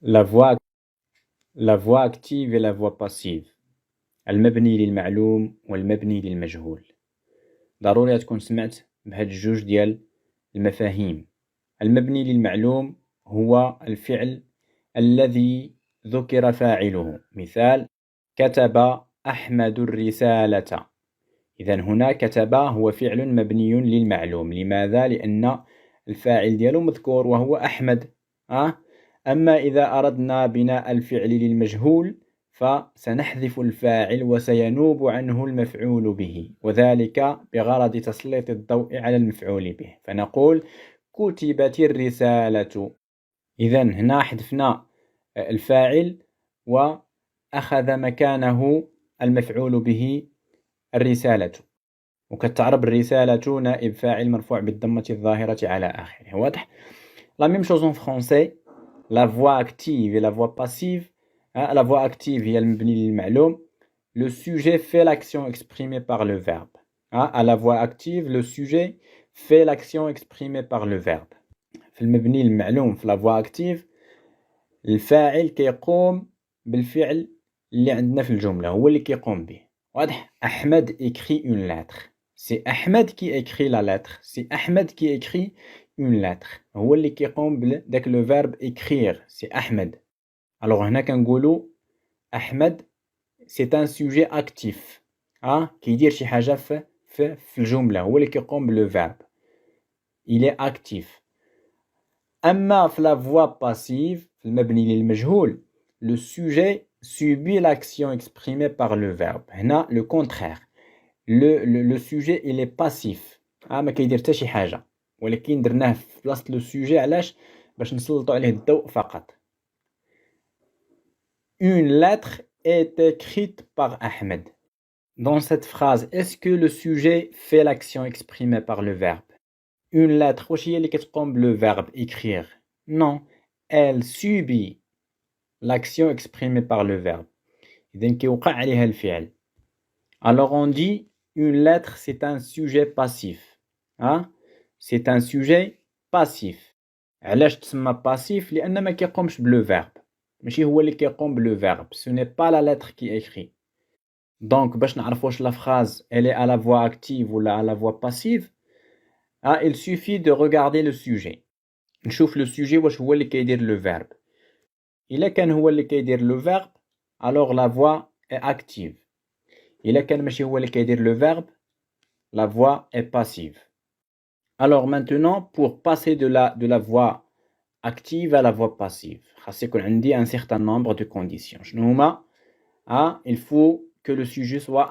La voix, la voix active et la voix passive. المبني للمعلوم والمبني للمجهول. ضروري تكون سمعت بهاد الجوج ديال المفاهيم. المبني للمعلوم هو الفعل الذي ذكر فاعله. مثال: كتب أحمد الرسالة. إذن هنا كتب هو فعل مبني للمعلوم. لماذا؟ لأن الفاعل ديالو مذكور وهو أحمد. أما إذا أردنا بناء الفعل للمجهول فسنحذف الفاعل وسينوب عنه المفعول به، وذلك بغرض تسليط الضوء على المفعول به، فنقول كتبت الرسالة. إذن هنا حذفنا الفاعل وأخذ مكانه المفعول به الرسالة، وكتعرب الرسالة نائب فاعل مرفوع بالضمة الظاهرة على آخره. واضح؟ La même chose en français. La voix active et la voix passive. La voix active هي المبني للمعلوم. Le sujet fait l'action exprimée par le verbe. À la voix active, le sujet fait l'action exprimée par le verbe. في المبني للمعلوم في la voix active الفاعل كيقوم بالفعل اللي عندنا في الجملة، هو اللي كيقوم به. واضح؟ أحمد écrit une lettre. C'est Ahmed qui écrit la lettre. C'est Ahmed qui écrit une lettre. هو اللي كيقوم بداك لو verbe écrire. C'est Ahmed. Alors هنا كنقولوا أحمد c'est un sujet actif. كيدير شي حاجة في الجملة، هو اللي كيقوم بالو verbe. Il est actif. أما في la voix passive في المبني للمجهول le sujet subit l'action exprimée par le verbe. هنا le contraire. Le sujet il est passif. ما كيدير حتى شي حاجة، ولكن درناه في بلاصة لو sujet علاش؟ باش نسلطوا عليه الضوء فقط. Une lettre est écrite par Ahmed. Dans cette phrase, est-ce que le sujet fait l'action exprimée par le verbe? Une lettre, واش هي اللي كتقوم بلو verbe écrire? Non, elle subit l'action exprimée par le verbe. إذن كيوقع عليها الفعل. Alors on dit une lettre c'est un sujet passif. C'est un sujet passif. علاش تسمى passif؟ لأن ما كيقومش بلو verbe. ماشي هو اللي كيقوم بلو verbe. Ce n'est pas la lettre qui écrit. Donc باش نعرف واش la phrase elle est à la voix active ou à la voix passive, il suffit de regarder le sujet. نشوف le sujet واش هو اللي كيدير le verbe. إلا كان هو اللي كيدير le verbe alors la voix est active. إلا كان ماشي هو اللي كيدير le verbe la voix est passive. Alors maintenant pour passer de la voix active à la voix passive خاص يكون عندي un certain nombre de conditions. شنو هما؟ il faut que le sujet soit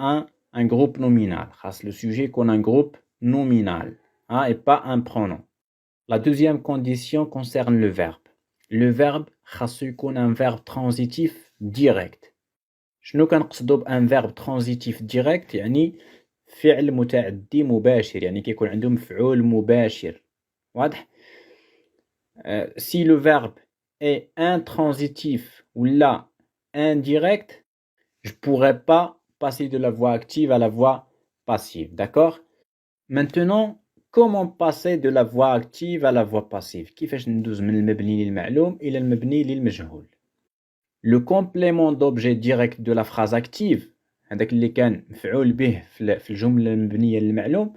un groupe nominal. خاص le sujet يكون un groupe nominal et pas un pronom. La deuxième condition concerne le verbe. Le verbe خاصو يكون un verbe transitif direct. شنو كنقصدو بان verbe transitif direct؟ يعني فعل متعدي مباشر، يعني كيكون عنده مفعول مباشر. واضح؟ Si le verbe est intransitif ou là indirect, je pourrais pas passer de la voix active à la voix passive. D'accord? Maintenant, comment passer de la voix active à la voix passive? كيفاش ندوز من المبني للمعلوم إلى المبني للمجهول؟ Le complément d'objet direct de la phrase active, هذاك اللي كان مفعول به في الجملة المبنية للمعلوم,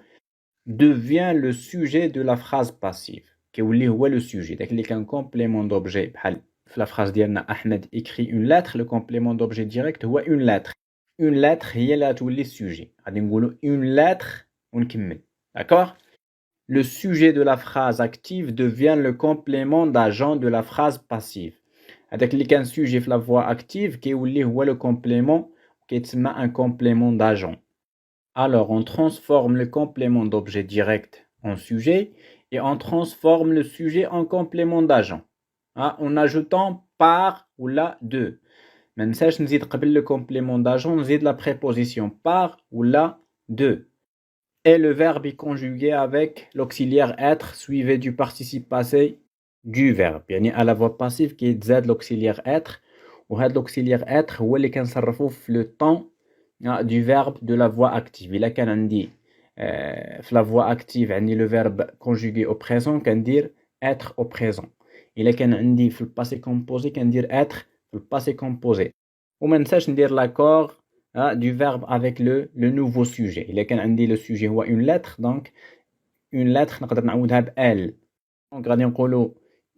devient le sujet de la phrase passive. كيولي هو le sujet. داك اللي كان complément d'objet بحال في la phrase ديالنا أحمد écrit une lettre, le complément d'objet direct هو une lettre. Une lettre هي اللي غتولي sujet. غادي نقولوا une lettre ونكمل. D'accord? Le sujet de la phrase active devient le complément d'agent de la phrase passive. هذاك اللي كان sujet في la voix active كيولي هو le complément كيتسمى un complément d'agent. Alors on transforme le complément d'objet direct en sujet et on transforme le sujet en complément d'agent en ajoutant par ou la de. ما ننساش نزيد قبل le complément d'agent نزيد la préposition par ou la de. Et le verbe est conjugué avec l'auxiliaire être suivi du participe passé du verbe. يعني à la voix passive كيتزاد l'auxiliaire être وهذا l'auxiliaire être هو اللي كنصرفوه في le temps du verbe de la voix active. إلا كان عندي في la voix active عندي le verbe conjugué au présent كندير être au présent. إلا كان عندي في الباسي كومبوزي كندير être في الباسي كومبوزي وما ننساش ندير l'accord du verbe avec le nouveau sujet. إلا كان عندي le sujet هو une lettre donc une lettre نقدر نعوضها ب elle. Donc غادي نقولوا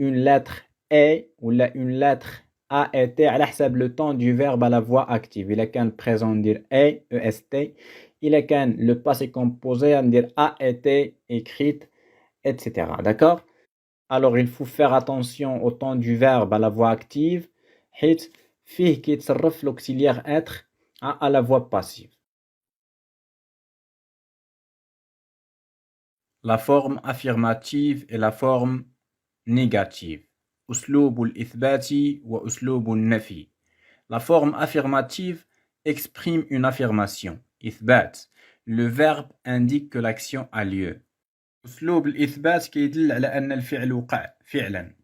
une lettre est ولا une lettre a été على حساب le temps du verbe à la voix active. إلا كان présent ندير est est. إلا كان le passé composé ندير a été écrite etc. D'accord? Alors il faut faire attention au temps du verbe à la voix active حيت فيه كيتصرف l'auxiliaire être à la voix passive. La forme affirmative et la forme négative. أسلوب الإثبات وأسلوب النفي. La forme affirmative exprime une affirmation. إثبات. Le verbe indique que l'action a lieu. أسلوب الإثبات كيدل على أن الفعل وقع فعلا.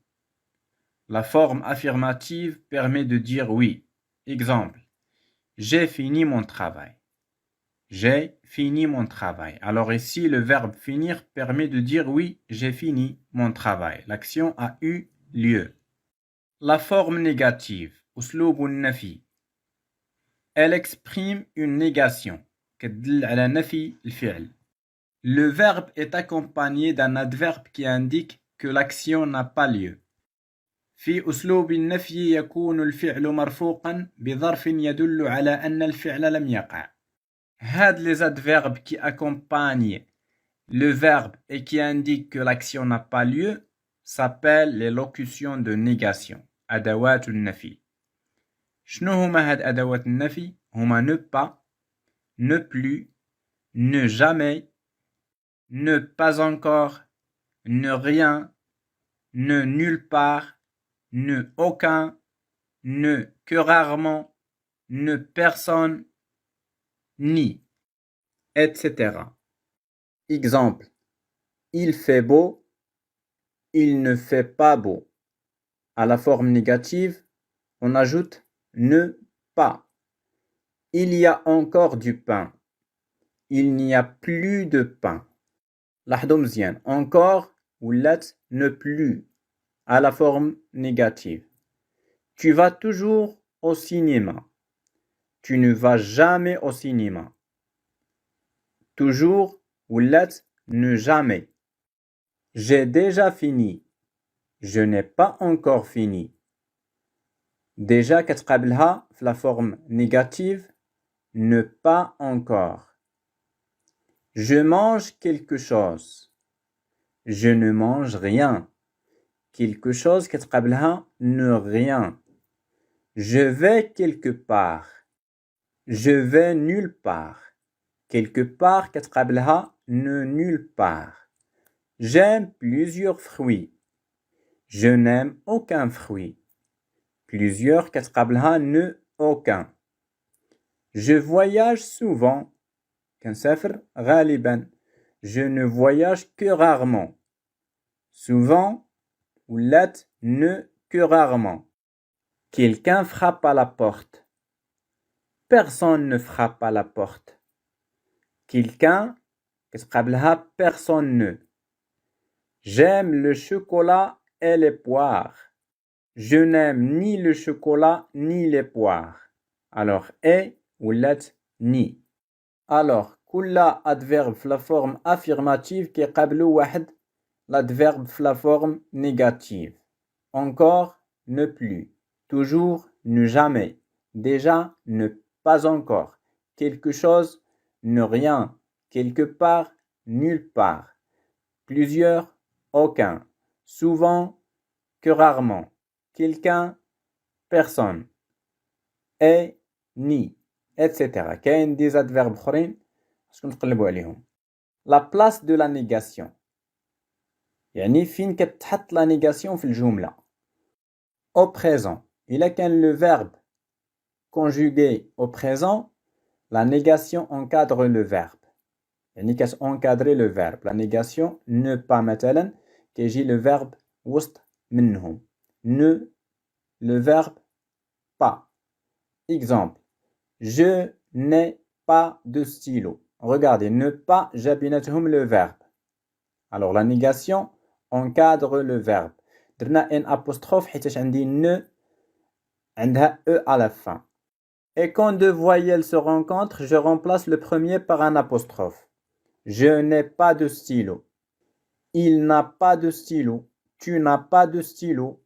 La forme affirmative permet de dire oui. Exemple. J'ai fini mon travail. J'ai fini mon travail. Alors ici, le verbe finir permet de dire oui, j'ai fini mon travail. L'action a eu lieu. La forme négative, أسلوب النفي. Elle exprime une négation. كتدل على نفي الفعل. Le verbe est accompagné d'un adverbe qui indique que l'action n'a pas lieu. في أسلوب النفي يكون الفعل مرفوقا بظرف يدل على أن الفعل لم يقع. هاد les adverbes qui accompagnent le verbe et qui indiquent que l'action n'a pas lieu s'appellent les locutions de négation. أدوات النفي. شنو هما هاد أدوات النفي؟ هما ne pas, ne plus, ne jamais, ne pas encore, ne rien, ne nulle part, ne aucun, ne que rarement, ne personne, ni, etc. Exemple. Il fait beau, il ne fait pas beau. À la forme négative, on ajoute ne pas. Il y a encore du pain. Il n'y a plus de pain. لاحظوا مزيان. Encore ولات ne plus à la forme négative. Tu vas toujours au cinéma. Tu ne vas jamais au cinéma. Toujours ولات ne jamais. J'ai déjà fini. Je n'ai pas encore fini. Déjà كتقابلها في la forme négative ne pas encore. Je mange quelque chose. Je ne mange rien. Quelque chose كتقابلها ne rien. Je vais quelque part. Je vais nulle part. Quelque part كتقابلها ne nulle part. J'aime plusieurs fruits. Je n'aime aucun fruit. Plusieurs كتقابلها ne aucun. Je voyage souvent. كنسافر غالبا. Je ne voyage que rarement. Souvent ولات ne que rarement. Quelqu'un frappe à la porte. Personne ne frappe à la porte. Quelqu'un كتقابلها personne ne. J'aime le chocolat et les poires. Je n'aime ni le chocolat ni les poires. Alors et ولات ni. Alors كل adverbe في la forme affirmative كيقابلو واحد l'adverbe في la forme négative. Encore, ne plus. Toujours, ne jamais. Déjà, ne pas encore. Quelque chose, ne rien. Quelque part, nulle part. Plusieurs, aucun. Souvent, que rarement. Quelqu'un, personne. Et, ni, etc. كاين des adverbes اخرين خصكم نقلبوا عليهم. La place de la négation. يعني فين كتحط la négation في الجملة. Au présent. إلا كان le verbe conjugué au présent, la négation encadre le verbe. يعني كتencadrer le verbe. La négation ne pas مثلا كيجي le verbe وسط منهم. Ne, le verbe pas. Exemple. Je n'ai pas de stylo. Regardez, ne pas جا بيناتهم le verbe. Alors la négation encadre le verbe. درنا ان apostrophe حيتاش عندي ne عندها e à la fin. Et quand deux voyelles se rencontrent, je remplace le premier par un apostrophe. Je n'ai pas de stylo. Il n'a pas de stylo. Tu n'as pas de stylo.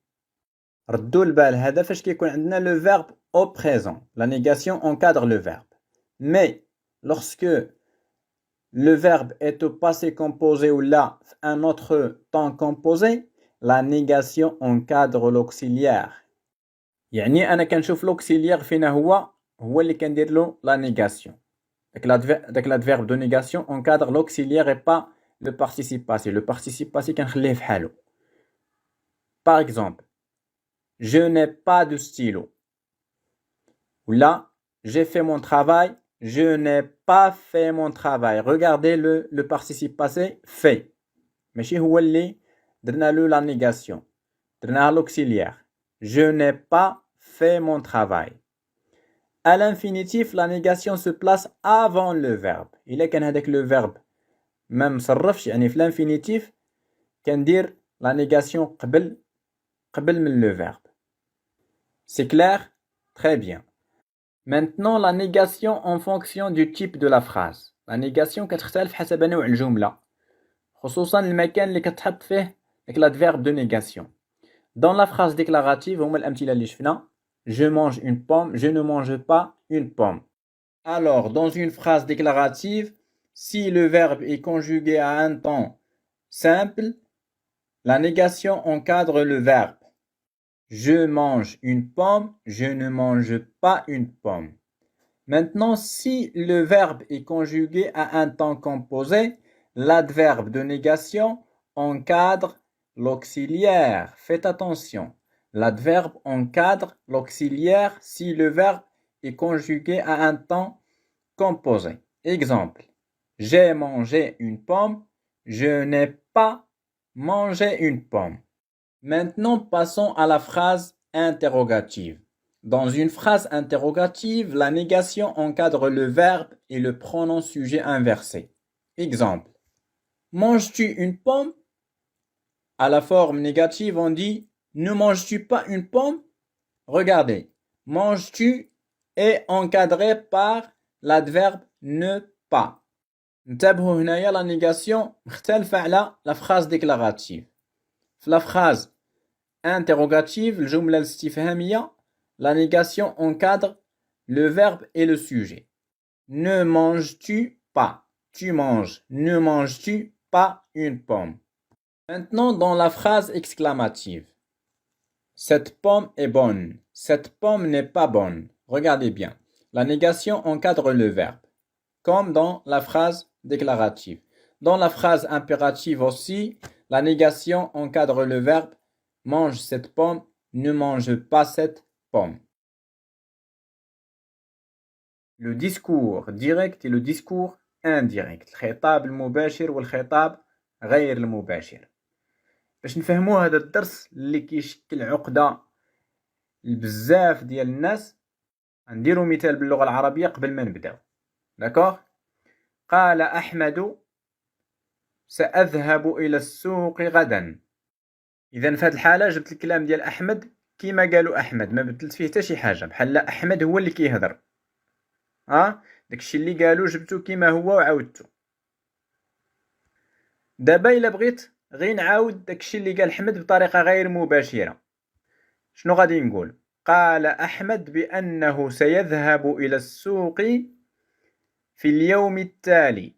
ردوا البال هذا فاش كيكون عندنا le verbe au présent. La négation encadre le verbe. Mais lorsque le verbe est au passé composé ou là un autre temps composé, la négation encadre l'auxiliaire. يعني أنا كنشوف l'auxiliaire فينا هو اللي كندير له la négation. داك l'adverbe de négation encadre l'auxiliaire et pas le participe passé. Le participe passé كنخليه فحالو. Par exemple, je n'ai pas de stylo. Ou là, j'ai fait mon travail. Je n'ai pas fait mon travail. Regardez le participe passé fait. ماشي هو اللي درنا له la négation. درنا l'auxiliaire. Je n'ai pas fait mon travail. À l'infinitif, la négation se place avant le verbe. إلا كان هذاك le verbe ما مصرفش يعني في l'infinitif كندير la négation قبل من le verbe. C'est clair? Très bien. Maintenant la négation en fonction du type de la phrase. La négation كتختلف حسب نوع الجملة. خصوصا المكان اللي كتحط فيه داك l'adverbe de négation. Dans la phrase déclarative, هما الأمثلة اللي شفنا. Je mange une pomme, je ne mange pas une pomme. Alors, dans une phrase déclarative, si le verbe est conjugué à un temps simple, la négation encadre le verbe. Je mange une pomme, je ne mange pas une pomme. Maintenant, si le verbe est conjugué à un temps composé, l'adverbe de négation encadre l'auxiliaire. Faites attention. L'adverbe encadre l'auxiliaire si le verbe est conjugué à un temps composé. Exemple. J'ai mangé une pomme. Je n'ai pas mangé une pomme. Maintenant, passons à la phrase interrogative. Dans une phrase interrogative, la négation encadre le verbe et le pronom sujet inversé. Exemple. Manges-tu une pomme? À la forme négative, on dit ne manges-tu pas une pomme? Regardez, manges-tu est encadré par l'adverbe ne pas. انتبهوا هنايا la négation مختلفة على la phrase déclarative. في la phrase interrogative, الجملة الاستفهامية, la négation encadre le verbe et le sujet. Ne manges-tu pas? Tu manges. Ne manges-tu pas une pomme? Maintenant, dans la phrase exclamative. Cette pomme est bonne. Cette pomme n'est pas bonne. Regardez bien. La négation encadre le verbe, comme dans la phrase déclarative. Dans la phrase impérative aussi, la négation encadre le verbe. Mange cette pomme. Ne mange pas cette pomme. Le discours direct et le discours indirect. الخطاب المباشر والخطاب غير المباشر. باش نفهموا هذا الدرس اللي كيشكل عقدة لبزاف ديال الناس نديروا مثال باللغة العربية قبل ما نبداو. داكوغ؟ قال أحمد سأذهب إلى السوق غدا. إذا في هذه الحالة جبت الكلام ديال أحمد كيما قالوا أحمد، ما بدلت فيه حتى شي حاجة، بحال لا أحمد هو اللي كيهضر. داكشي اللي قالوا جبتو كيما هو وعاودتو. دابا إلا بغيت غير نعاود داكشي اللي قال أحمد بطريقة غير مباشرة. شنو غادي نقول؟ قال أحمد بأنه سيذهب إلى السوق في اليوم التالي.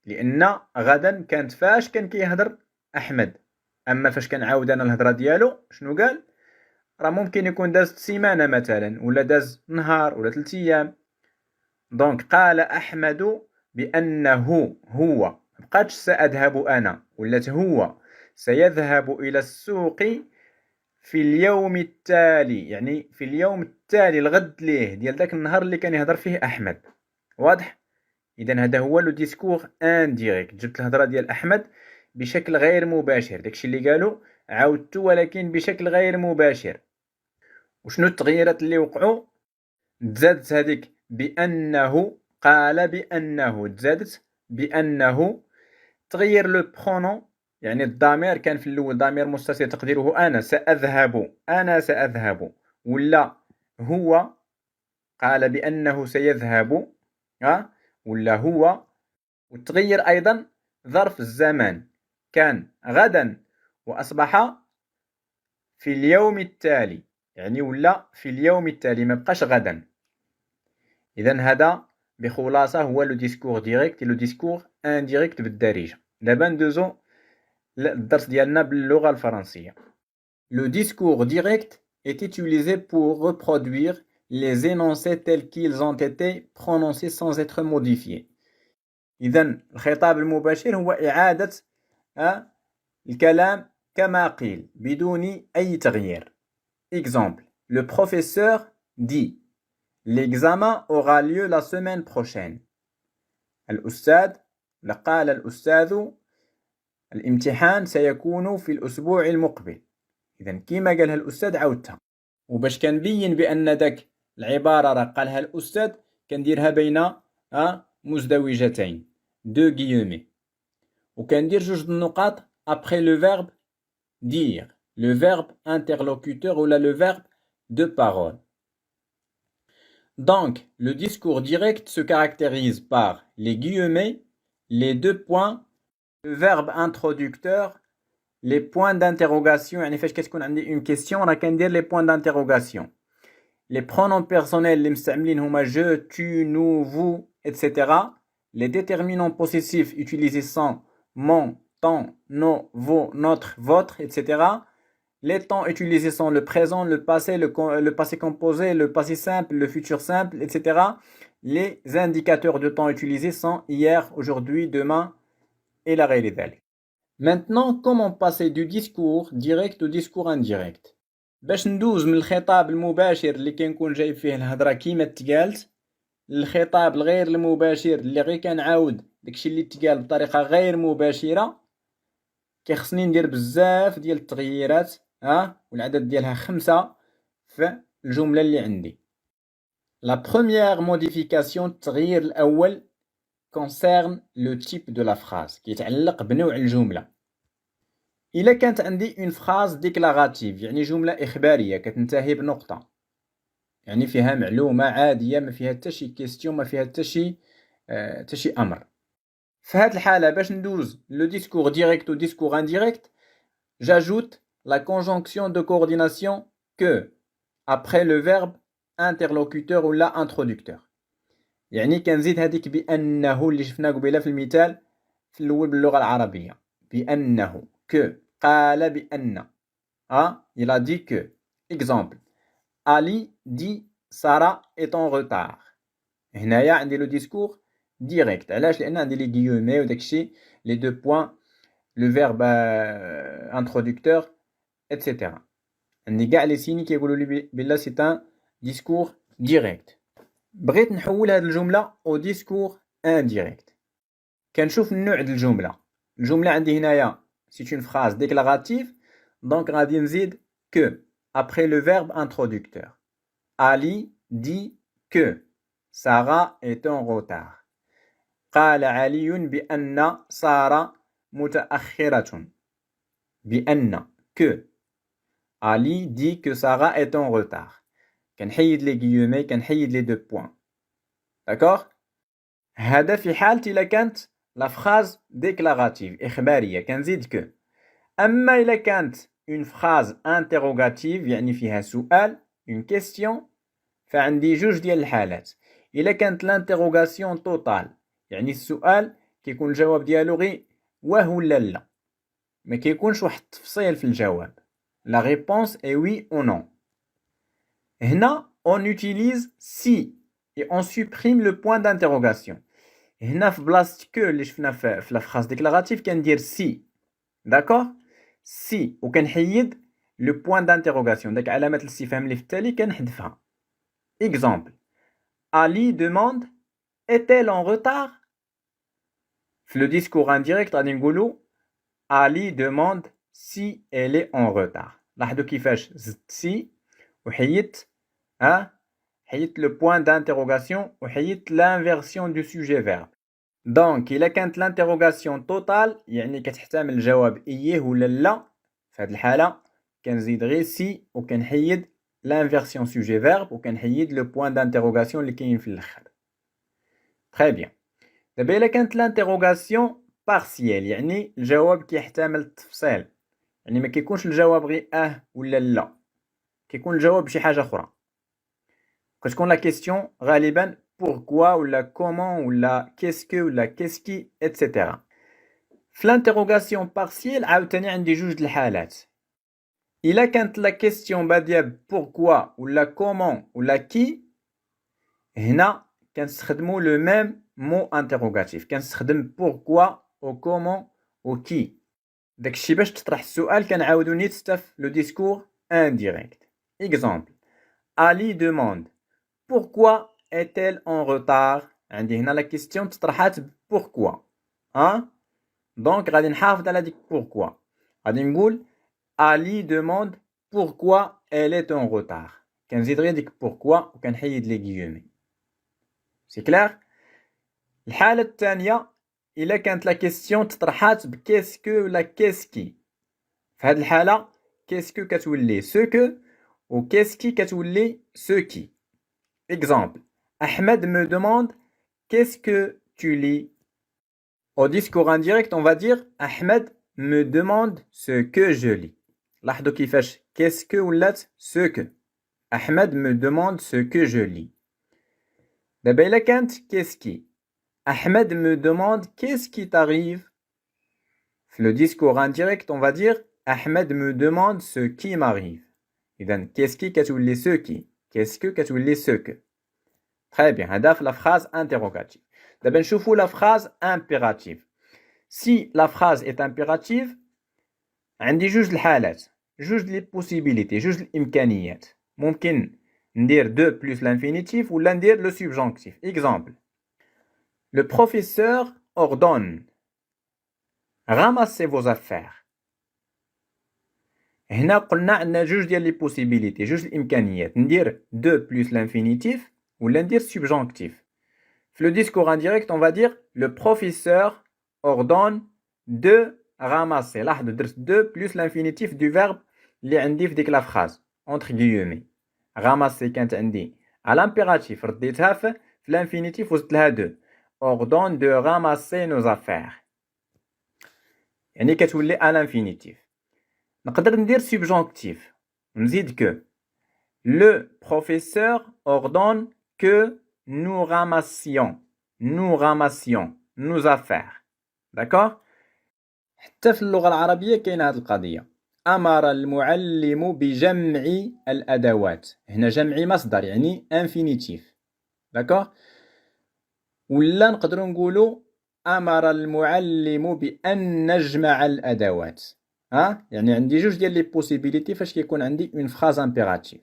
لأن غدا كانت فاش كان كيهضر أحمد، أما فاش كنعاود أنا الهضرة ديالو شنو قال؟ راه ممكن يكون داز سيمانة مثلا، ولا داز نهار، ولا 3 أيام. دونك قال أحمد بأنه هو، مبقاتش سأذهب أنا، ولات هو سيذهب إلى السوق في اليوم التالي، يعني في اليوم التالي الغد ليه ديال داك النهار اللي كان يهضر فيه أحمد. واضح؟ إذا هذا هو لو ديسكور انديريكت. جبت الهضرة ديال أحمد بشكل غير مباشر، داكشي اللي قالوا عاودتو ولكن بشكل غير مباشر. وشنو التغييرات اللي وقعوا؟ تزادت هذيك بأنه، قال بأنه، تزادت بأنه، تغير لو برونون يعني الضمير كان في الأول ضمير مستتر تقديره أنا سأذهب، أنا سأذهب، ولا هو قال بأنه سيذهب، ولا هو. وتغير أيضا ظرف الزمان، كان غدا وأصبح في اليوم التالي، يعني ولا في اليوم التالي ما بقاش غدا. إذن هذا بخلاصة هو لو ديسكور ديريكت لو ديسكور انديريكت بالدارجة. دابا ندوزو الدرس ديالنا باللغة الفرنسية. Le discours direct est utilisé pour reproduire les énoncés tels qu'ils ont été prononcés sans être modifiés. إذن الخطاب المباشر هو إعادة الكلام كما قيل بدون أي تغيير. Exemple, le professeur dit l'examen aura lieu la semaine prochaine. الأستاذ قال الأستاذ الامتحان سيكون في الأسبوع المقبل. إذن كيما قالها الأستاذ عاودتها. وباش كنبين بأن داك العبارة راه قالها الأستاذ كنديرها بين مزدوجتين دو guillemets. وكندير جوج النقاط après le verbe dire, le verbe interlocuteur ou le verbe de parole. Donc, le discours direct se caractérise par les guillemets, les deux points, le verbe introducteur, les points d'interrogation. يعني فاش كتكون عندي une question راه كندير les points d'interrogation. Les pronoms personnels اللي مستعملين هما je, tu, nous, vous, etc. Les déterminants possessifs utilisés sont mon, ton, nos, vos, notre, votre, etc. Les temps utilisés sont le présent, le passé composé, le passé simple, le futur simple, etc. Les indicateurs de temps utilisés sont hier, aujourd'hui, demain et la réalité. Maintenant, comment passer du discours direct au discours indirect؟ باش ندوز من الخطاب المباشر اللي كنكون جايب فيه الهضره كيما تقالت للخطاب الغير المباشر اللي غير كنعاود داكشي اللي تقال بطريقه غير مباشره، كيخصني ندير بزاف ديال التغييرات والعدد ديالها 5 في الجمله اللي عندي. La première modification التغيير الاول concerne le type de la phrase كيتعلق بنوع الجمله. إلا كانت عندي une phrase déclarative يعني جملة إخبارية كتنتهي بنقطة، يعني فيها معلومة عادية ما فيها حتى شي question ما فيها حتى شي أمر. في هذه الحالة باش ندوز le discours direct au discours indirect j'ajoute la conjonction de coordination que après le verbe interlocuteur ou la introducteur. يعني كنزيد هذيك بأنه اللي شفنا قبيلة في المثال في الأول باللغة العربية بأنه que قال بأن il a dit que. Exemple, Ali dit Sarah est en retard. هنايا عندي le discours direct. علاش؟ لأن عندي les guillemets وداكشي les deux points, le verbe introducteur, etc. عندي كاع لي سيني كيقولوا لي بلا c'est un discours direct. بغيت نحول هذه الجملة au discours indirect. كنشوف النوع ديال الجملة عندي هنايا c'est une phrase déclarative, donc غادي نزيد que après le verbe introducteur. Ali dit que Sarah est en retard. قال علي بأن سارة متأخرة. بأن que Ali dit que Sarah est en retard. كنحيد les guillemets كنحيد les deux points. D'accord؟ هذا في حالة إلا كانت la phrase déclarative إخبارية كنزيد que. أما إلا كانت une phrase interrogative يعني فيها سؤال une question فعندي جوج ديال الحالات. إلا كانت l'interrogation totale يعني السؤال كيكون الجواب ديالو غير واه ولا لا، ما كيكونش واحد التفصيل في الجواب. La réponse est oui ou non. هنا on utilise si et on supprime le point d'interrogation. هنا في بلاصة que اللي شفنا في la phrase déclarative كندير si. D'accord? Si وكنحيد le point d'interrogation داك علامة الاستفهام اللي في التالي كنحذفها. Exemple, Ali demande est-elle en retard? في le discours indirect غادي نقولوا Ali demande si elle est en retard. لاحظوا كيفاش زدت si وحيدت حيدت le point d'interrogation وحيدت l'inversion du sujet verbe. دونك إلا كانت l'interrogation توتال يعني كتحتمل الجواب إيه ولا لا، في هاد الحالة كنزيد غير سي وكنحيد l'inversion sujet verbe وكنحيد لو بوان d'interrogation اللي كاين في الآخر. تري بيان. دابا إلا كانت l'interrogation partielle يعني الجواب كيحتمل التفصيل، يعني ما كيكونش الجواب غير ولا لا، كيكون الجواب شي حاجة أخرى. كتكون لا كيسيون غالبا pourquoi ولا comment ولا qu'est-ce que ولا qu'est-ce qui etc. في l'interrogation partielle عاوتاني عندي جوج د الحالات. إلا كانت لا كيسيون بادية pourquoi ولا comment ولا qui، هنا كنستخدمو لو ميم مو انتروغاتيف، كنستخدم pourquoi و comment و qui. داكشي باش تطرح السؤال كنعاودو نيت حتى في لو ديسكور indirect. Exemple, Ali demande pourquoi est-elle en retard. عندي هنا لا كيستيون تطرحات pourquoi. دونك غادي نحافظ على ديك pourquoi. غادي نقول Ali demande pourquoi elle est en retard. كنزيد غير ديك pourquoi وكنحيد لي guillemets. سي كلير. الحالة الثانية إلا كانت لا كيستيون تطرحات بكيسكو ولا كيسكي. في هاد الحالة كيسكو كتولي سوكو و كيسكي كتولي سوكي. Exemple, Ahmed me demande qu'est-ce que tu lis. Au discours indirect, on va dire Ahmed me demande ce que je lis. لاحظوا كيفاش qu'est-ce que ولات ce que. Ahmed me demande ce que je lis. دابا إلا كانت qu'est-ce qui. Ahmed me demande qu'est-ce qui t'arrive. في le discours indirect, on va dire Ahmed me demande ce qui m'arrive. إذن qu'est-ce qui كتولي ce qui. Qu'est-ce que كتولي ce que. Très bien, هذا في la phrase interrogative. دابا نشوفوا la phrase impérative. Si la phrase est impérative عندي جوج الحالات، جوج لي possibilités، جوج الإمكانيات. ممكن ندير de plus l'infinitif ولا ندير le subjonctif. Exemple, le professeur ordonne ramassez vos affaires. هنا قلنا عندنا جوج ديال لي possibilités، جوج الإمكانيات. ندير de plus l'infinitif ولا ندير subjonctif. في le discours indirect, on va dire le professeur ordonne de ramasser. لاحظوا درت de plus l'infinitif du verbe اللي عندي في ديك لا phrase entre guillemets. ramasser كانت عندي à l'impératif رديتها في l'infinitif وزدت لها de. ordonne de ramasser nos affaires. يعني كتولي à l'infinitif. نقدر ندير subjonctif نزيد que. Le professeur ordonne que nous ramassions nos affaires. D'accord? حتى في اللغة العربية كاينة هذه القضية. أمر المعلم بجمع الأدوات. هنا جمع مصدر يعني infinitif. D'accord? ولا نقدروا نقولوا أمر المعلم بأن نجمع الأدوات. يعني عندي جوج ديال لي possibilités فاش كيكون عندي une phrase impérative.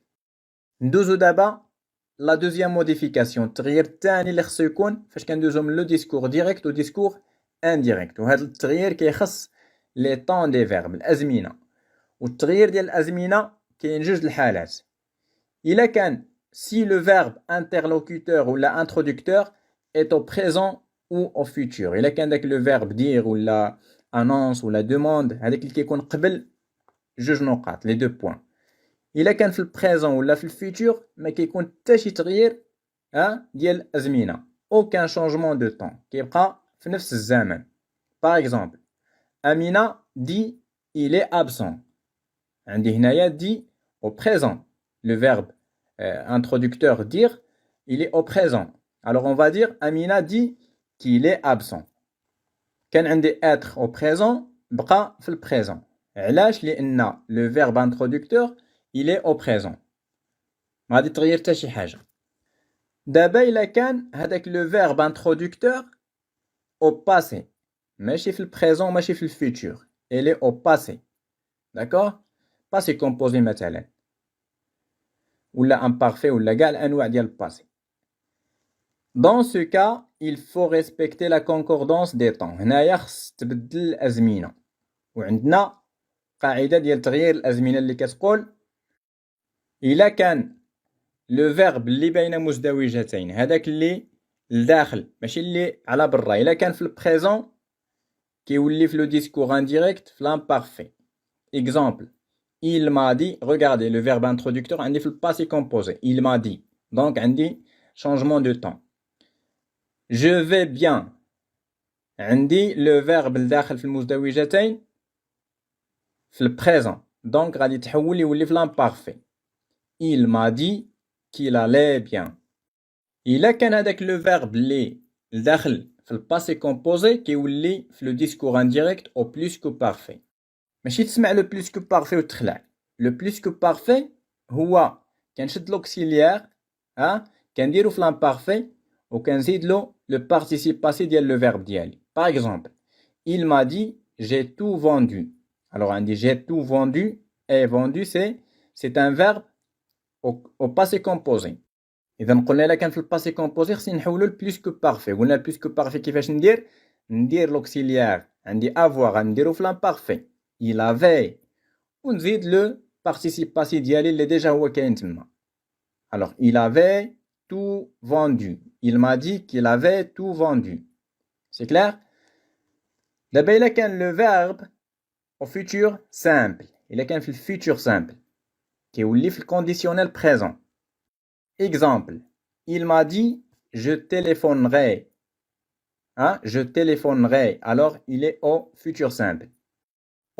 ندوزو دابا لا دوزيام موديفيكاسيون، التغيير الثاني اللي خصو يكون فاش كندوزو من لو ديسكور ديريكت و ديسكور انديريكت. وهذا التغيير كيخص لي طون دي فيرب الازمنه. والتغيير ديال الازمنه كاين جوج الحالات. الا كان si le verbe interlocuteur ولا introducteur est au présent ou au futur. الا كان داك لو فيرب دير ولا annonce ولا demande هذاك اللي كيكون قبل جوج نقاط لي دو بوين. إلا كان في البريزون ولا في الفيتور ما كيكون حتى شي تغيير ديال الأزمنة. aucun changement de temps كيبقى في نفس الزمن. par exemple Amina dit il est absent. عندي هنايا dit au présent. le verbe introducteur dire il est au présent. alors on va dire Amina dit qu'il est absent. كان عندي être au présent بقى في البريزون. علاش؟ لأن le verbe introducteur il est au présent. ما غادي تغير حتى شي حاجه. دابا الا كان هذاك لو فيرب انترودكتور au passé ماشي في البريزون ماشي في الفيتور، il est au passé. d'accord passé composé مثلا ولا imparfait ولا كاع الانواع ديال الباسي. dans ce cas il faut respecter la concordance des temps. هنايا خص تبدل الازمنه. وعندنا قاعده ديال تغيير الازمنه اللي كتقول إلا كان لو فيرب اللي بين مزدوجتين هذاك اللي الداخل ماشي اللي على برا. إلا كان في البريزون كيولي في لو ديسكور انديريكت في l'imparfait. Exemple, il m'a dit, regardez le verbe introducteur عندي في le passé composé. Il m'a dit. Donc عندي changement de temps. Je vais bien. عندي le verbe الداخل في المزدوجتين في البريزون. Donc غادي تحول يولي في l'imparfait. Il m'a dit qu'il allait bien. إلا كان هذاك le verbe اللي الداخل في الباسي كومبوزي كيولي في لو ديسكور انديريكت او بلوس كو بارفي. ماشي تسمع لو بلوس كو بارفي وتخلع. لو بلوس كو بارفي هو كنشد لوكسيليير كنديرو في لامبارفي وكنزيدلو لو بارتيسيب باسي ديال لو فيرب ديالي. باغ اكزومبل il m'a dit j'ai tout vendu. alors عندي j'ai tout vendu et vendu c'est un verbe au passé composé. إذا قلنا إلا كان في الباسي كومبوزي خصني نحولو لبلوس كو بارفي. قلنا البلوس كو بارفي كيفاش ندير لوكسيليير عندي افوار غنديرو في لامبارفي il avait ونزيد لو بارتيسيب باسي ديالي اللي ديجا هو كاين تما. alors il avait tout vendu. il m'a dit qu'il avait tout vendu. c'est clair. دابا إلا كان لو فيرب au futur simple. إلا كان في الفيتور simple كيولي في الكونديسيونيل présent. Exemple, il m'a dit je téléphonerai. Je téléphonerai. Alors, il est au futur simple.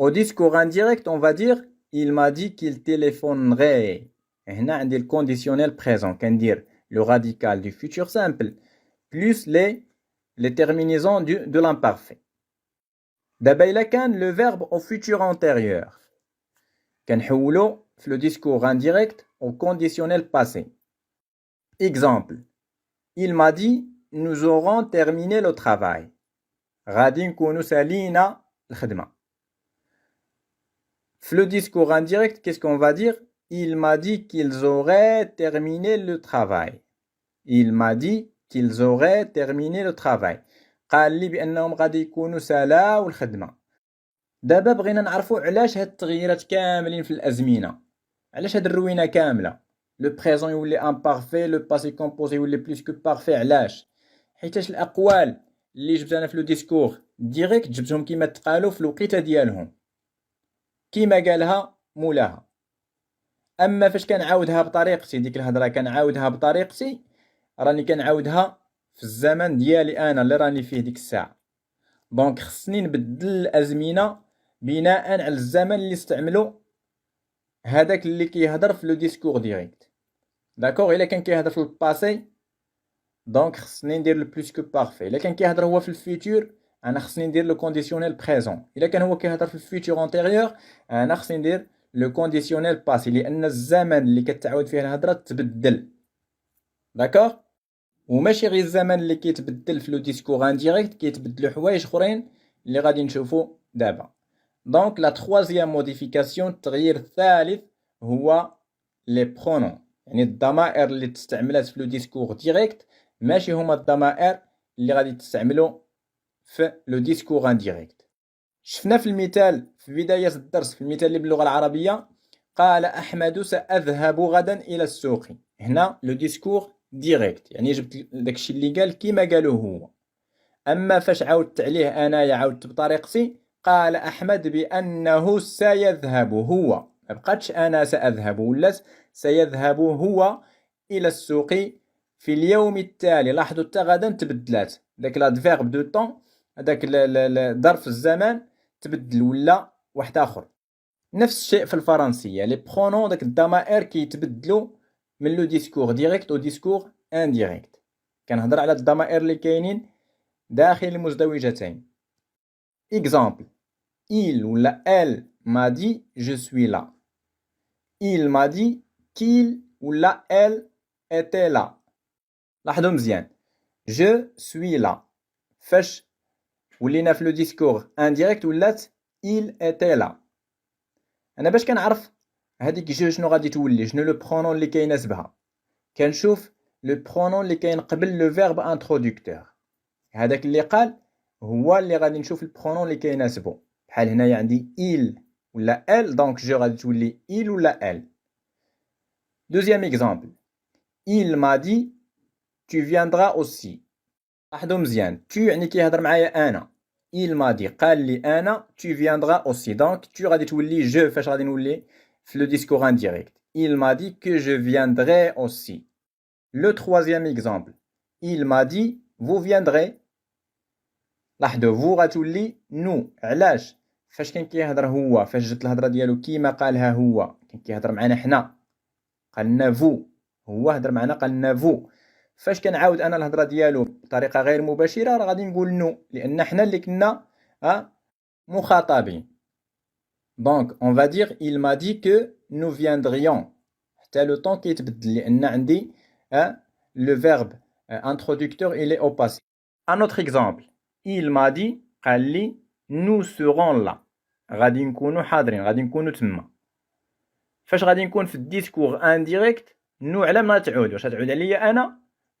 Au discours indirect, on va dire il m'a dit qu'il téléphonerait. Et là, on a le conditionnel présent, qu'on dit le radical du futur simple plus les terminaisons de l'imparfait. D'abord, il y a le verbe au futur antérieur. Qu'on حولو في le discours indirect au conditionnel passé. Exemple, il m'a dit nous aurons terminé le travail. غادي نكونوا سالينا الخدمة. في le discours indirect, qu'est-ce qu'on va dire? Il m'a dit qu'ils auraient terminé le travail. Il m'a dit qu'ils auraient terminé le travail. قال لي بأنهم غادي يكونوا سالاو الخدمة. دابا بغينا نعرفوا علاش هاد التغييرات كاملين في الأزمنة. علاش هاد الروينة كاملة؟ لو بريزون يولي امبارفي، لو باسي كومبوزي يولي بلوس كو بارفي. علاش؟ حيتاش الاقوال اللي جبت انا في لو ديسكور ديريكت جبتهم كيما تقالوا في الوقيته ديالهم كيما قالها مولاها. اما فاش كنعاودها بطريقتي ديك الهضره كنعاودها بطريقتي راني كنعاودها في الزمن ديالي انا اللي راني فيه ديك الساعه. دونك خصني نبدل الازمنه بناء على الزمن اللي استعملو هذاك اللي كيهضر في لو ديسكور ديريكت. داكوغ. الا كان كيهضر في الباسي دونك خصني ندير لو بلوس كو بارفي. الا كان كيهضر هو في الفيتور انا خصني ندير لو كونديسيونيل بريزون. الا كان هو كيهضر في الفيتور انتيريور انا خصني ندير لو كونديسيونيل باسي لان الزمن اللي كتعاود فيه الهضره تبدل. داكوغ. وماشي غير الزمن اللي كيتبدل في لو ديسكور انديريكت كيتبدلوا حوايج اخرين اللي غادي نشوفوا دابا. دونك لا تروازيام موديفيكاسيون التغيير الثالث هو لي برونون. يعني الضمائر اللي تستعملات في لو ديسكور ديريكت ماشي هما الضمائر اللي غادي تستعملوا في لو ديسكور انديريكت. شفنا في المثال في بداية الدرس في المثال اللي باللغة العربية قال أحمد سأذهب غدا إلى السوق. هنا لو ديسكور ديريكت يعني جبت داكشي اللي قال كيما قالو هو. أما فاش عاودت عليه أنايا عاودت بطريقتي قال أحمد بأنه سيذهب هو. مبقاتش أنا سأذهب ولات سيذهب هو إلى السوق في اليوم التالي. لاحظوا حتى غدا تبدلات داك لا فيرب دو طون هذاك ظرف الزمان تبدل ولا واحد اخر. نفس الشيء في الفرنسيه لي برونون داك الضمائر كيتبدلوا من لو ديسكور ديريكت او ديسكور انديريكت. كنهضر على الضمائر اللي كاينين داخل المزدوجتين. اكزامبل il ولا elle m'a dit je suis là. il m'a dit qu'il ولا elle était là. لاحظوا مزيان je suis là فاش ولينا في لو ديسكور انديريكت ولات il était là. انا باش كنعرف هذيك جو شنو غادي تولي شنو لو برونون اللي كيناسبها كنشوف لو برونون اللي كاين قبل لو فيرب انترودكتور. هذاك اللي قال هو اللي غادي نشوف البرونون اللي كيناسبو. بحال هنايا عندي il ولا elle دونك جو غادي تولي il ولا elle. دوزيام اكزامبل il m'a dit tu viendras aussi. لاحظوا مزيان tu يعني كيهضر معايا انا il m'a dit قال لي انا tu viendras aussi donc tu غادي تولي je فاش غادي نولي في le discours indirect il m'a dit que je viendrai aussi le troisième exemple il m'a dit vous viendrez لاحظوا vous غتولي nous علاش فاش كان كيهضر هو فاش جات الهضره ديالو كيما قالها هو كان كيهضر معنا حنا قالنا vous هو هضر معنا قالنا vous فاش كنعاود انا الهضره ديالو بطريقه غير مباشره راه غادي نقول نو لان حنا اللي كنا مخاطبين دونك اون va dire il m'a dit que nous viendrions حتى لو طون كيتبدل لان عندي le verbe introducteur il est au passé. Un autre exemple il m'a dit قال لي nous serons là غادي نكونوا حاضرين غادي نكونوا تما فاش غادي نكون في الديسكور انديريكت نو على ما تعود واش تعود عليا انا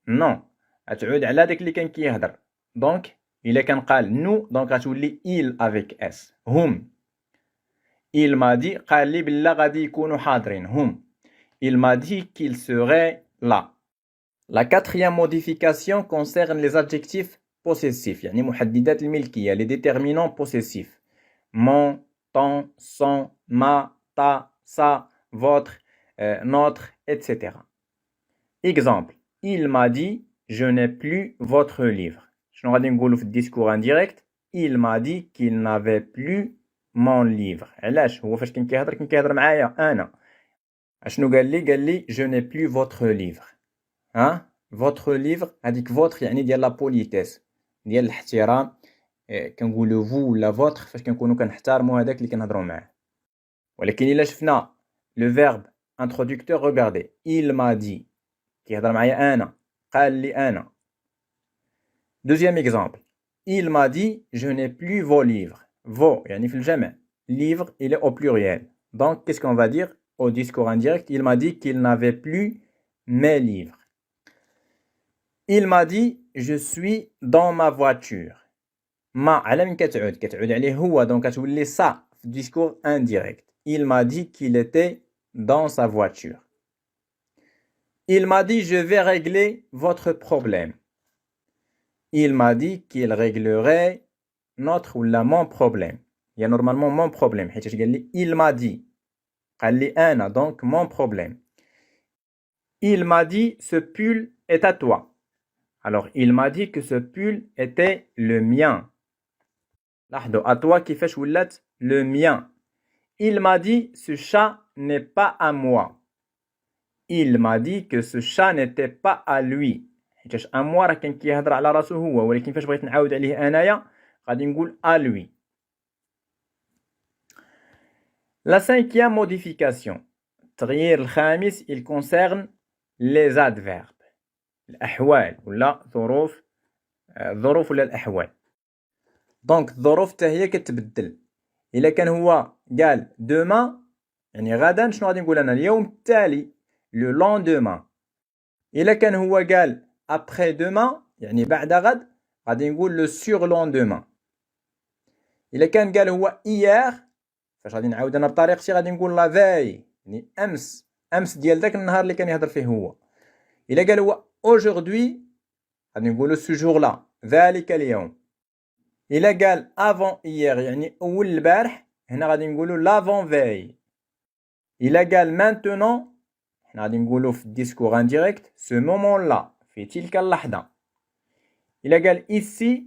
نو غتعود على داك اللي كان كيهضر دونك الا كان قال نو دونك غتولي il avec s هم il m'a dit قال لي بلا غادي يكونوا حاضرين هم il m'a dit qu'il serait là. La quatrième modification concerne les adjectifs possessifs يعني محددات الملكية les déterminants possessifs mon, ton, son, ma, ta, sa, votre, notre, etc. Exemple il m'a dit je n'ai plus votre livre. شنو غادي نقولوا في الديسكور انديريكت il m'a dit qu'il n'avait plus mon livre. علاش هو فاش كان كيهضر معايا انا اشنو قال لي je n'ai plus votre livre votre livre هذيك votre يعني ديال لا بوليتيس ديال الاحترام كنقولوا vous ولا votre فاش كنكونوا كنحترموا هذاك اللي كنهضروا معاه ولكن الا شفنا le verbe introducteur regardez il m'a dit كيهضر معايا انا قال لي انا. Deuxième exemple il m'a dit je n'ai plus vos livres. vos يعني في الجمع livre il est au pluriel donc qu'est-ce qu'on va dire au discours indirect il m'a dit qu'il n'avait plus mes livres. il m'a dit je suis dans ma voiture. ما على من كتعود عليه هو دونك كتولي ça في discours indirect. il m'a dit qu'il était dans sa voiture. il m'a dit je vais régler votre problème. il m'a dit qu'il réglerait notre ou mon problème. Il y a normalement mon problème حيت قال لي il m'a dit قال لي انا donc mon problème. il m'a dit ce pull est à toi. alors il m'a dit que ce pull était le mien. لاحظوا à toi كيفاش ولات le mien. il m'a dit ce chat n'est pas à moi. il m'a dit que ce chat n'était pas à lui. حيتاش à moi راه كان كيهضر على راسو هو ولكن فاش بغيت نعاود عليه انايا غادي نقول à lui. La cinquième modification التغيير الخامس il concerne les adverbes الأحوال ولا الظروف ولا الأحوال. دونك الظروف حتى هي كتبدل إلا كان هو قال demain يعني غدا شنو غادي نقول أنا اليوم التالي le lendemain. إلا كان هو قال après demain يعني بعد غد غادي نقول le surlendemain. إلا كان قال هو hier فاش غادي نعاود انا بطريقتي غادي نقول لا فاي يعني امس ديال داك النهار اللي كان يهضر فيه هو. الا قال هو aujourd'hui غادي نقولوا سو جور لا ذلك اليوم. الا قال avant hier يعني اول البارح هنا غادي نقولوا l'avant veille. الا قال maintenant حنا غادي نقولوا في الديسكور انديريكت ce moment là في تلك اللحظه. الا قال ici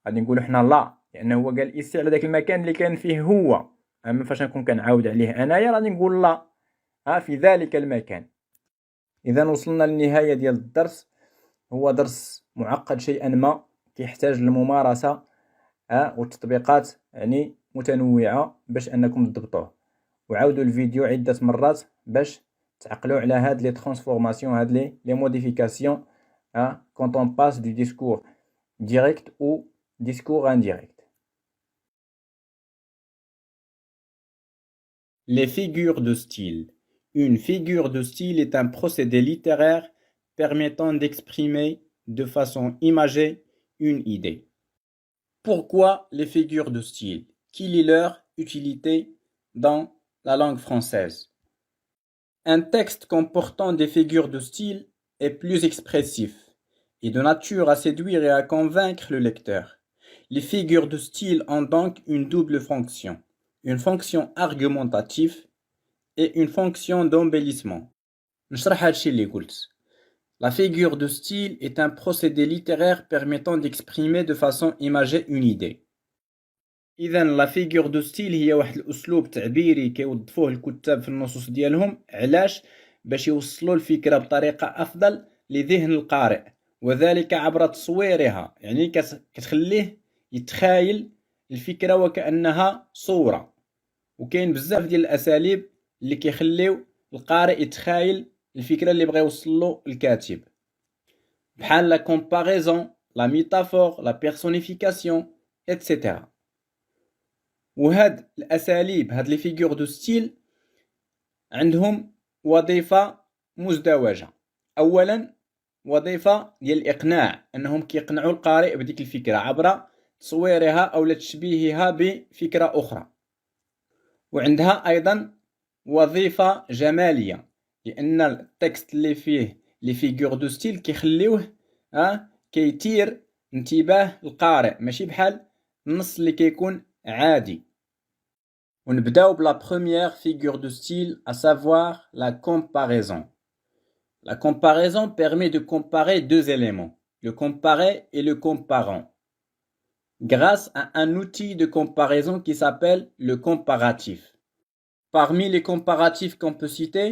غادي نقولوا حنا لا لانه هو قال ici على داك المكان اللي كان فيه هو. اما فاش نكون كنعاود عليه انايا غادي نقول لا في ذلك المكان. اذا وصلنا للنهايه ديال الدرس. هو درس معقد شيئا ما كيحتاج للممارسه والتطبيقات يعني متنوعه باش انكم تضبطوه. وعاودوا الفيديو عده مرات باش تعقلوا على هاد لي ترانسفورماسيون هاد لي موديفيكاسيون quand on passe du discours direct au discours indirect. Les figures de style. Une figure de style est un procédé littéraire permettant d'exprimer de façon imagée une idée. Pourquoi les figures de style? Quelle est leur utilité dans la langue française? Un texte comportant des figures de style est plus expressif est de nature à séduire et à convaincre le lecteur. Les figures de style ont donc une double fonction, une fonction argumentative et une fonction d'embellissement. نشرح هادشي اللي قلت. La figure de style est un procédé littéraire permettant d'exprimer de façon imagée une idée. إذا la figure de style هي واحد الأسلوب تعبيري كيوظفوه الكتاب في النصوص ديالهم. علاش؟ باش يوصلوا الفكرة بطريقة أفضل لذهن القارئ، وذلك عبر تصويرها، يعني كتخليه يتخايل الفكرة وكأنها صورة. وكاين بزاف ديال الأساليب اللي كيخليو القارئ يتخايل الفكرة اللي بغا يوصلو الكاتب، بحال لا comparaison, la métaphore, la personnification, etc. وهاد الأساليب، هاد لي فيغور دو ستيل عندهم وظيفة مزدوجة. أولا وظيفة ديال الإقناع، أنهم كيقنعوا القارئ بديك الفكرة عبر تصويرها أو تشبيهها بفكرة أخرى. وعندها أيضا وظيفة جمالية، لأن التكست اللي فيه لي فيغور دو ستيل كيخليوه كيثير انتباه القارئ، ماشي بحال النص اللي كيكون عادي. ونبداو بلا première figure de style, à savoir la comparaison. La comparaison permet de comparer deux éléments, le comparé et le comparant, grâce à un outil de comparaison qui s'appelle le comparatif. Parmi les comparatifs qu'on peut citer,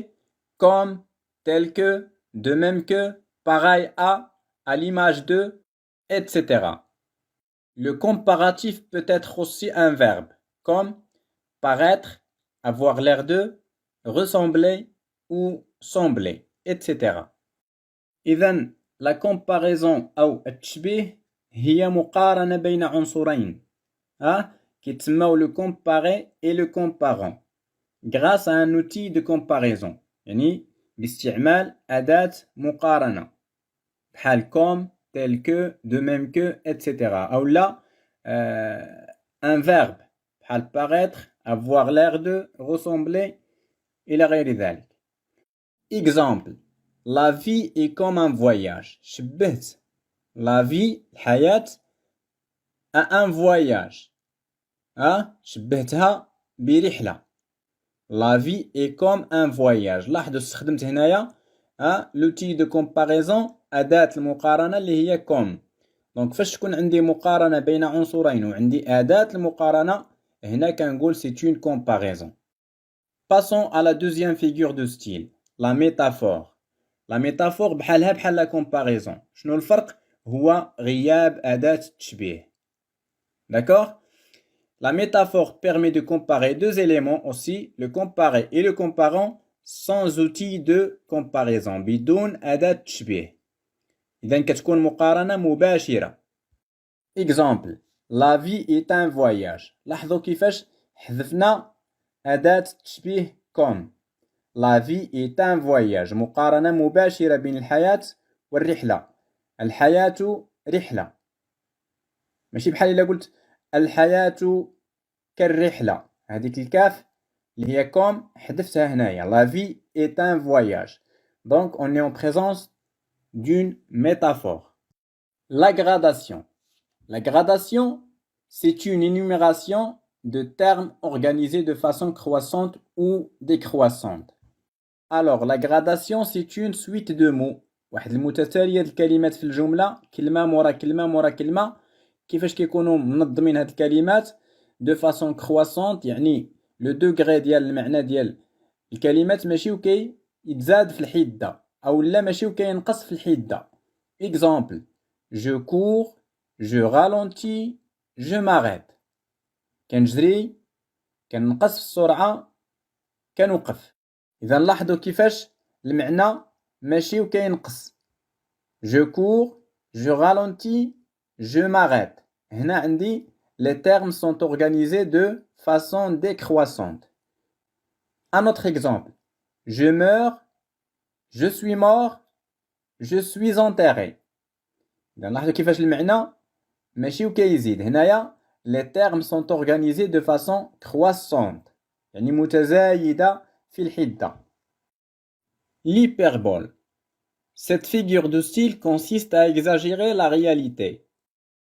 comme, tel que, de même que, pareil à l'image de, etc. Le comparatif peut être aussi un verbe, comme paraître, avoir l'air de, ressembler ou sembler, etc. إذن la comparaison أو التشبيه هي مقارنة بين عنصرين كيتسموا le comparé et le comparant grâce à un outil de comparaison، يعني باستعمال أداة مقارنة بحال comme, tel que, de même que, etc. أو لا un verbe بحال paraître, avoir l'air de, ressembler إلى غير ذلك. Exemple: la vie est comme un voyage. شبهت la vie الحياة à un voyage. شبهتها برحلة. La vie est comme un voyage. لاحظوا استخدمت هنايا l'outil de comparaison، أداة المقارنة اللي هي comme. donc فاش تكون عندي مقارنة بين عنصرين وعندي أداة المقارنة، هنا كنقول c'est une comparaison. Passons à la deuxième figure de style, la métaphore. La métaphore بحالها بحال la comparaison. شنو الفرق؟ هو غياب أداة التشبيه. D'accord? La métaphore permet de comparer deux éléments aussi, le comparé et le comparant, sans outil de comparaison, بدون أداة تشبيه. إذن كتكون مقارنة مباشرة. Exemple: la vie est un voyage. لاحظوا كيفاش حذفنا أداة تشبيه comme. La vie est un voyage. مقارنة مباشرة بين الحياة والرحلة. الحياة رحلة. ماشي بحال إلا قلت الحياة كالرحلة، هذيك الكاف اللي هي كوم حذفتها هنايا. La vie est un voyage. Donc on est en présence d'une métaphore. La gradation. La gradation, c'est une énumération de termes organisés de façon croissante ou décroissante. Alors la gradation, c'est une suite de mots، واحد المتتالية الكلمات في الجملة، كلمة مورا كلمة مورا كلمة. كيفاش كيكونوا منظمين هاد الكلمات de façon croissante، يعني لو دوغري ديال المعنى ديال الكلمات ماشي وكي يتزاد في الحدة، او لا ماشي وكي ينقص في الحدة. Exemple: je cours, je ralentis, je m'arrête. كنجري، كنقص في السرعة، كنوقف. إذا لاحظوا كيفاش المعنى ماشي وكي ينقص. je cours, je ralentis, je m'arrête. هنا عندي les termes sont organisés de façon décroissante. Un autre exemple: je meurs, je suis mort, je suis enterré. إذا لاحظوا كيفاش المعنى ماشي وكيزيد. هنايا les termes sont organisés de façon croissante، يعني متزايدة في الحدة. L'hyperbole. Cette figure de style consiste à exagérer la réalité.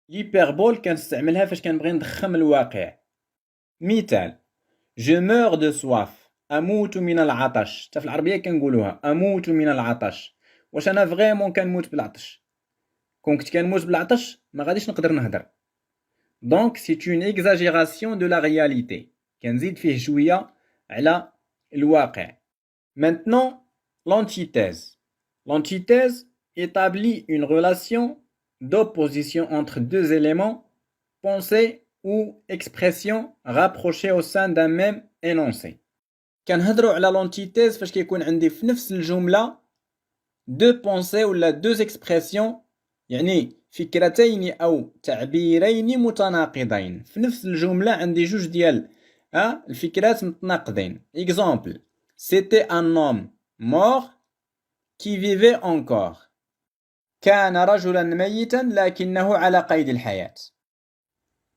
L'hyperbole كنستعملها فاش كنبغي نضخم الواقع. مثال: Je meurs de soif. أموت من العطش. حتى في العربية كنقولوها أموت من العطش. واش أنا فريمون كنموت بالعطش؟ كون كنت كنموت بالعطش ما غاديش نقدر نهضر. Donc c'est une exagération de la réalité. كنزيد فيه شوية على الواقع. Maintenant, l'antithèse. L'antithèse établit une relation d'opposition entre deux éléments, pensées ou expressions rapprochées au sein d'un même énoncé. كنهضروا على l'antithèse فاش كيكون عندي في نفس الجملة deux pensées ولا deux expressions يعني فكرتين أو تعبيرين متناقضين. في نفس الجملة عندي جوج ديال الفكرات متناقضين. Exemple: C'était un homme mort qui vivait encore. كان رجلا ميتا لكنه على قيد الحياة.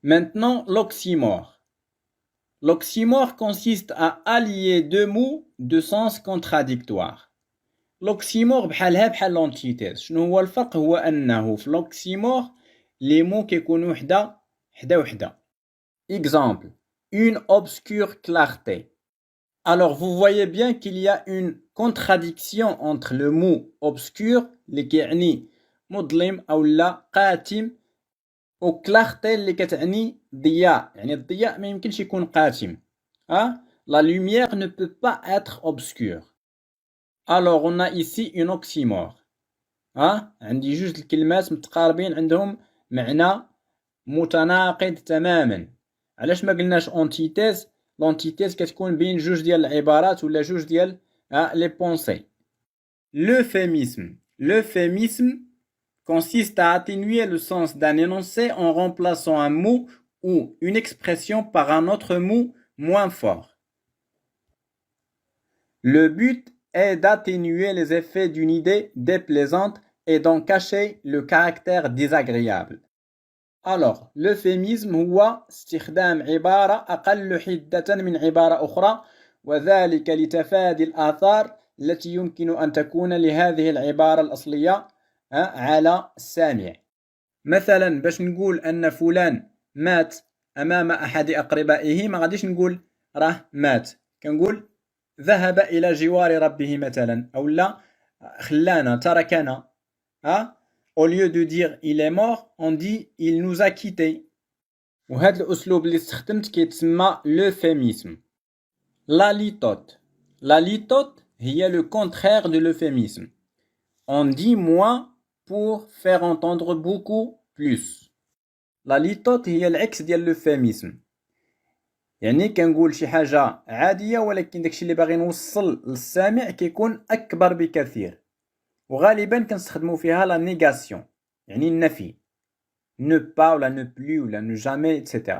Maintenant, l'oxymore. L'oxymore consiste à allier deux mots de sens contradictoires. L'oxymore بحالها بحال l'antithèse. شنو هو الفرق؟ هو أنه في l'oxymore les mots كيكونوا وحدة وحدة. Exemple: Une obscure clarté. Alors, vous voyez bien qu'il y a une contradiction entre le mot obscur, اللي كيعني مظلم أو لا قاتم، و clarté اللي كتعني ضياء، يعني الضياء ما يمكنش يكون قاتم. La lumière ne peut pas être obscure. Alors, on a ici une oxymore. عندي جوج الكلمات متقاربين عندهم معنى متناقض تماما. علاش ما قلناش antithèse؟ L'antithèse كتكون بين جوج ديال العبارات ولا جوج ديال les pensées. L'euphémisme. L'euphémisme consiste à atténuer le sens d'un énoncé en remplaçant un mot ou une expression par un autre mot moins fort. Le but est d'atténuer les effets d'une idée déplaisante et d'en cacher le caractère désagréable. Alors, l'euphémisme هو استخدام عبارة أقل حدة من عبارة أخرى، وذلك لتفادي الآثار التي يمكن أن تكون لهذه العبارة الأصلية على السامع. مثلا باش نقول أن فلان مات أمام أحد أقربائه ما غاديش نقول راه مات، كنقول ذهب إلى جوار ربه مثلا، أو لا خلانا تركنا. Au lieu de dire il est mort, on dit il nous a quittés. وهذا الأسلوب اللي استخدمت كيتسمى l'euphémisme. La litote. La litote هي le contraire de l'euphémisme. On dit moins pour faire entendre beaucoup plus. La litote هي العكس ديال l'euphémisme. يعني كنقول شي حاجة عادية ولكن داكشي اللي باغي نوصل للسامع كيكون أكبر بكثير. وغالبا كنستخدموا فيها la négation يعني النفي. Ne pas ولا ne plus ولا ne jamais etc.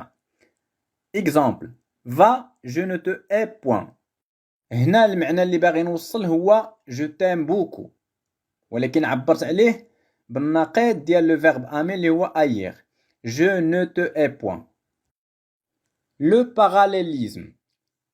Exemple: Va, je ne te hais point. هنا المعنى اللي باغي نوصل هو je t'aime beaucoup، ولكن عبرت عليه بالنقيض ديال le verbe aimer اللي هو haïr. Je ne te hais point. Le parallélisme.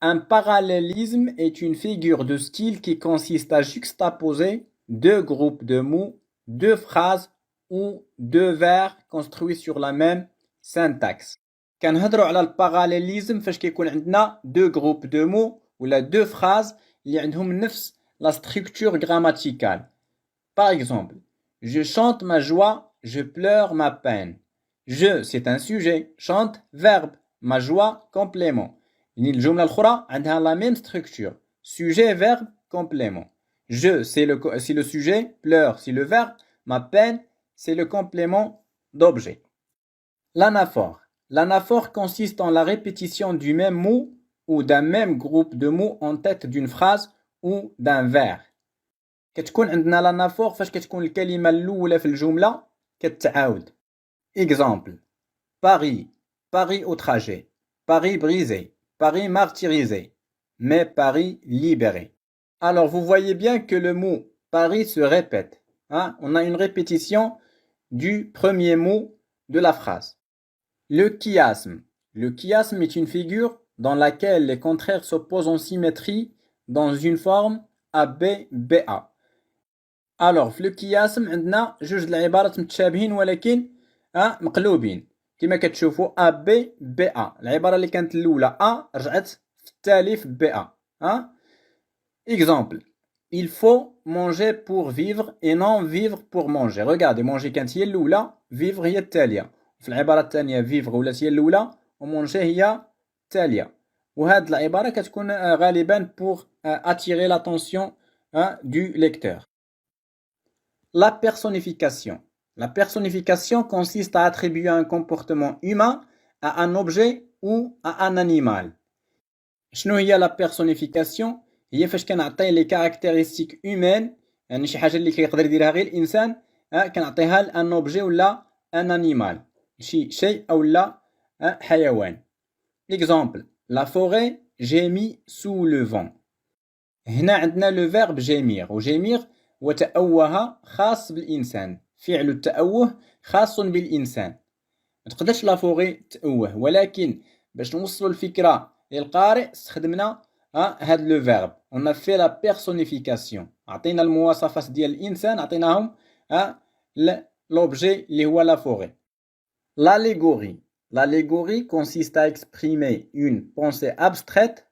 Un parallélisme est une figure de style qui consiste à juxtaposer deux groupes de mots, deux phrases ou deux vers construits sur la même syntaxe. كنهضروا على الباراليليزم فاش كيكون عندنا deux groupes de mots ولا deux phrases اللي عندهم نفس la structure grammaticale. Par exemple: Je chante ma joie, je pleure ma peine. Je, c'est un sujet, chante, verbe, ma joie, complément. يعني الجملة الأخرى عندها la même structure. Sujet, verbe, complément. Je, c'est le sujet, pleure, c'est le verbe, ma peine, c'est le complément d'objet. L'anaphore. L'anaphore consiste en la répétition du même mot ou d'un même groupe de mots en tête d'une phrase ou d'un vers. كتكون عندنا l'anaphore فاش كتكون الكلمة الأولى في الجملة كتعاود. Exemple: Paris, Paris au trajet, Paris brisé, Paris martyrisé, mais Paris libéré. Alors vous voyez bien que le mot Paris se répète. On a une répétition du premier mot de la phrase. Le chiasme. Le chiasme est une figure dans laquelle les contraires s'opposent en symétrie dans une forme AB-BA. الوغ في لو قياسم عندنا جوج العبارات متشابهين ولكن مقلوبين كما كتشوفوا ا بي بي ا. العباره اللي كانت الاولى ا رجعت في التالي في بي ا. اكزامبل il faut manger pour vivre et non vivre pour manger. regardez manger كانت هي الاولى vivre هي التاليه في العباره الثانيه vivre ولات هي الاولى وmanger هي التاليه. وهاد العباره كتكون غالبا pour attirer l'attention du lecteur. La personnification. La personnification consiste à attribuer un comportement humain à un objet ou à un animal. شنو هي la personnification؟ هي فاش كنعطي لي كاركتيرستيك هيومان يعني شي حاجه اللي كيقدر يديرها غير الانسان كنعطيها لان اوبجي ولا ان انيمال شي شيء او لا حيوان. اكزامبل la forêt gémit sous le vent. هنا عندنا لو فيرب جيمير وجيمير وتأوه خاص بالإنسان. فعل التأوه خاص بالإنسان. ما تقدرش لافوغي تأوه ولكن باش نوصلوا الفكرة للقارئ استخدمنا هاد لو فيرب. on a fait la personnification. عطينا المواصفات ديال الإنسان عطيناهم l'objet اللي هو لافوغي. l'allégorie. L'allégorie consiste à exprimer une pensée abstraite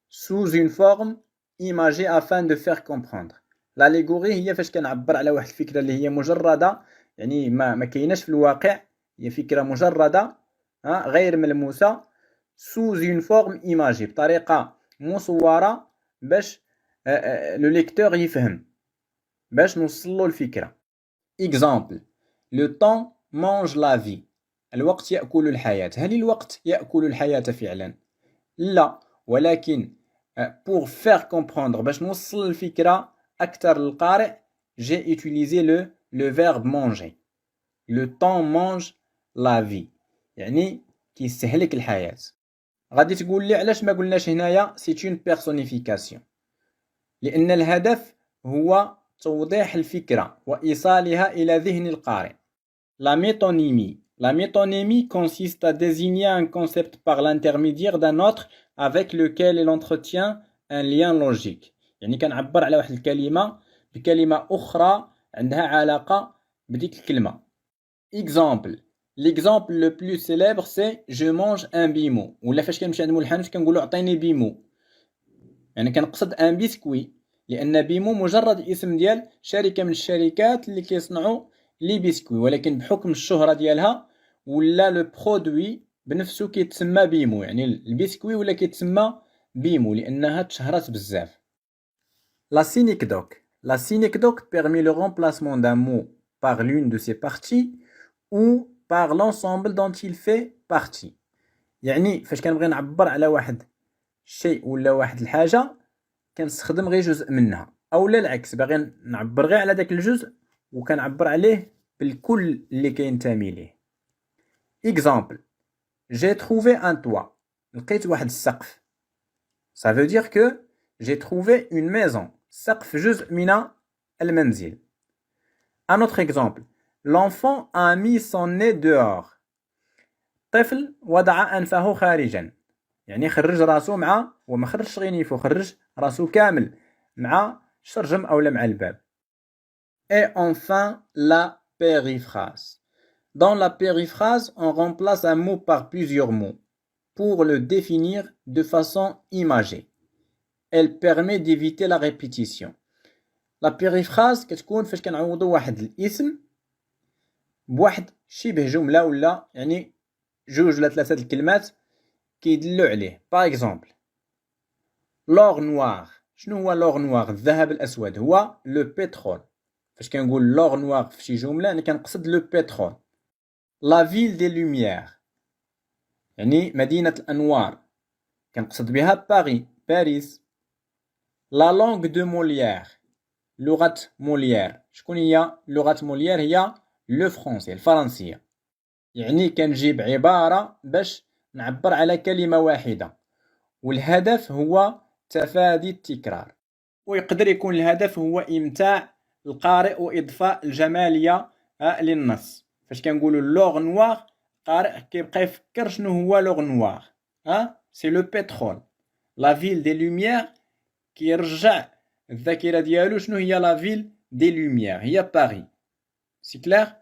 sous une forme imagée afin de faire comprendre. l'allégorie هي فاش كنعبر على واحد الفكره اللي هي مجرده يعني ما كايناش في الواقع هي فكره مجرده غير ملموسه sous une forme imagée بطريقه مصوره باش لو ليكتور يفهم باش نوصل له الفكره. exemple le temps mange la vie. الوقت يأكل الحياة. هل الوقت يأكل الحياة فعلا؟ لا ولكن pour faire comprendre باش نوصل الفكرة أكثر للقارئ j'ai utilisé le verbe manger. le temps mange la vie يعني كيستهلك الحياة. غادي تقول لي علاش ما قلناش هنايا c'est une personnification؟ لأن الهدف هو توضيح الفكرة وإيصالها إلى ذهن القارئ. la métonymie. La métonymie consiste à désigner un concept par l'intermédiaire d'un autre avec lequel il entretient un lien logique. يعني كنعبر على واحد الكلمة بكلمة أخرى عندها علاقة بديك الكلمة. Exemple. L'exemple le plus célèbre c'est je mange un bimou. ولا فاش كنمشي عند مول الحانوت كنقولوا عطيني بيمو. يعني كنقصد ان بسكوي لأن بيمو مجرد اسم ديال شركة من الشركات اللي كيصنعوا لي بسكوي ولكن بحكم الشهرة ديالها ولا لو برودوي بنفسه كيتسمى بيمو. يعني البسكوي ولا كيتسمى بيمو لأنها تشهرت بزاف. La synecdoque. La synecdoque permet le remplacement d'un mot par l'une de ses parties ou par l'ensemble dont il fait partie. يعني فاش كنبغي نعبر على واحد الشيء ولا واحد الحاجة كنستخدم غير جزء منها أو لا العكس باغي نعبر غير على داك الجزء وكنعبر عليه بالكل اللي كينتمي ليه. Exemple. J'ai trouvé un toit. لقيت واحد السقف. Ça veut dire que j'ai trouvé une maison. سقف جزء من المنزل. Un autre exemple. L'enfant a mis son nez dehors. طفل وضع أنفه خارجا. يعني خرج راسو مع وما خرجش غير نيفو خرج راسو كامل مع الشرجم أو مع الباب. Et enfin la périphrase. Dans la périphrase, on remplace un mot par plusieurs mots pour le définir de façon imagée. Elle permet d'éviter la répétition. La périphrase كتكون فاش كنعوضوا واحد الاسم بواحد شبه جملة ولا يعني جوج ولا ثلاثة الكلمات كيدلوا عليه. Par exemple, l'or noir. شنو هو l'or noir؟ الذهب الأسود هو le pétrole. فاش كنقول l'or noir في شي جملة أنا كنقصد le pétrole. La ville des lumières يعني مدينة الأنوار كنقصد بها باريس. La langue de Molière لغة موليير. شكون هي لغة موليير؟ هي لو فرونسي الفرنسية. يعني كنجيب عبارة باش نعبر على كلمة واحدة والهدف هو تفادي التكرار ويقدر يكون الهدف هو إمتاع القارئ وإضفاء الجمالية للنص. فاش كنقولوا لوغ نوار القارئ كيبقى يفكر شنو هو لوغ نوار سي لو بترول. لا فيل دي لوميير كيرجع الذاكرة ديالو شنو هي لا فيل des lumières. Il y a Paris. C'est clair?